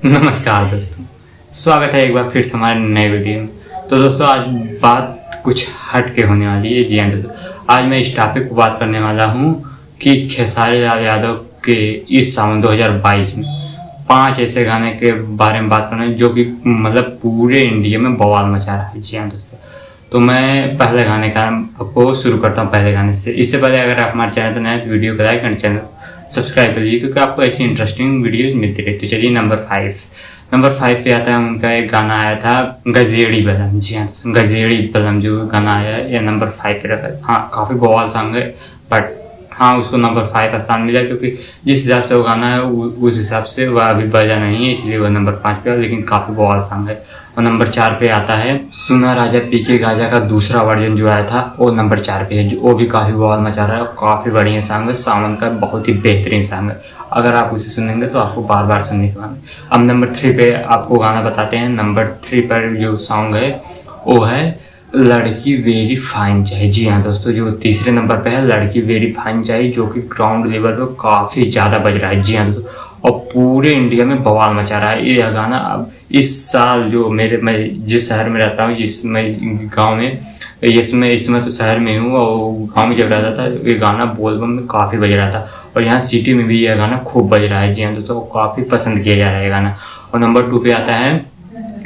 नमस्कार दोस्तों, स्वागत है एक बार फिर से हमारे नए वीडियो में। तो दोस्तों आज बात कुछ हट के होने वाली है। जी हाँ दोस्तों, आज मैं इस टॉपिक को बात करने वाला हूँ कि खेसारी लाल यादव के इस सावन 2022 में 5 ऐसे गाने के बारे में बात करना है जो कि मतलब पूरे इंडिया में बवाल मचा रहा है। जी हाँ दोस्तों, तो मैं पहले गाने का आपको शुरू करता हूँ पहले गाने से। इससे पहले अगर आप हमारे चैनल पर नए हैं तो वीडियो को लाइक एंड चैनल सब्सक्राइब कर लीजिए, क्योंकि आपको ऐसी इंटरेस्टिंग वीडियोज मिलती रहती है। चलिए नंबर 5 पे आता है उनका एक गाना आया था गजेड़ी बलम। जी हाँ, गजेड़ी बलम जो गाना आया है, यह नंबर 5 पे रखा है। हाँ, काफ़ी बवाल सॉन्ग है, बट हाँ उसको नंबर 5 स्थान मिला, क्योंकि जिस हिसाब से वो गाना है उस हिसाब से वह अभी बजा नहीं है, इसलिए वह नंबर 5 पे है, लेकिन काफ़ी बवाल सॉन्ग है। और नंबर 4 पे आता है सुना राजा पी के गाजा का दूसरा वर्जन जो आया था, वो नंबर 4 पे है, जो वो भी काफ़ी बवाल मचा रहा है और काफ़ी बढ़िया सॉन्ग है। सावन का बहुत ही बेहतरीन सॉन्ग है, अगर आप उसे सुनेंगे तो आपको बार बार सुनने के बाद। अब नंबर 3 पे आपको गाना बताते हैं। नंबर 3 पर जो सॉन्ग है वो है लड़की वेरी फाइन चाहिए। जी हाँ दोस्तों, जो तीसरे नंबर पे है लड़की वेरी फाइन चाहिए, जो कि ग्राउंड लेवल पे काफ़ी ज़्यादा बज रहा है। जी हाँ दोस्तों, और पूरे इंडिया में बवाल मचा रहा है यह गाना। अब इस साल जो मैं जिस शहर में रहता हूँ, गांव में, इस समय तो शहर में हूँ, और गांव में जब रहता था ये गाना बोलबम में काफ़ी बज रहा था, और यहाँ सिटी में भी यह गाना खूब बज रहा है। जी हाँ दोस्तों, काफ़ी पसंद किया जा रहा है ये गाना। और नंबर 2 पे आता है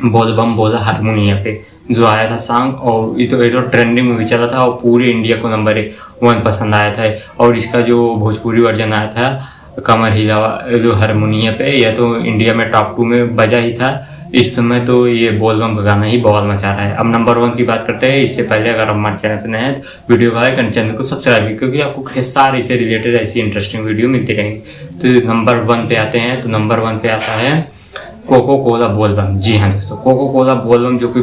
बोलबम बोला हारमोनिया पे, जो आया था सॉन्ग, और ये तो ट्रेंडिंग में भी चला था और पूरे इंडिया को नंबर 1 पसंद आया था। और इसका जो भोजपुरी वर्जन आया था कमर हिलावा जो हारमोनिया पे, यह तो इंडिया में टॉप 2 में बजा ही था। इस समय तो ये बोलबम का गाना ही बवाल मचा रहा है। अब नंबर 1 की बात करते हैं। इससे पहले अगर हमारे चैनल पर नए हैं तो वीडियो को लाइक एंड चैनल को सब्सक्राइब कीजिए, क्योंकि आपको खेसारी से रिलेटेड ऐसी इंटरेस्टिंग वीडियो मिलती रहेंगी। तो नंबर 1 पे आते हैं। तो नंबर 1 पे आता है कोको कोला बोलबम। जी हाँ दोस्तों, कोको कोला बोलबम, जो कि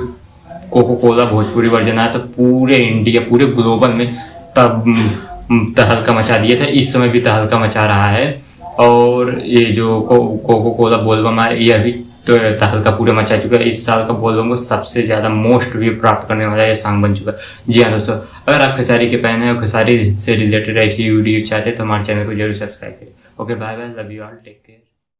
कोको कोला भोजपुरी वर्जन आया तो पूरे इंडिया पूरे ग्लोबल में तब तहलका मचा दिया था, इस समय भी तहलका मचा रहा है। और ये जो कोको कोला बोलबम आया, यह भी तो तहलका पूरे मचा चुका है। इस साल का बोलबम को सबसे ज़्यादा मोस्ट व्यू प्राप्त करने वाला ये सॉन्ग बन चुका है। जी हाँ दोस्तों, अगर आप खेसारी के फैन हैं और खेसारी से रिलेटेड ऐसी वीडियो चाहते हैं तो हमारे चैनल को जरूर सब्सक्राइब करें। Okay, bye bye, love you all, take care.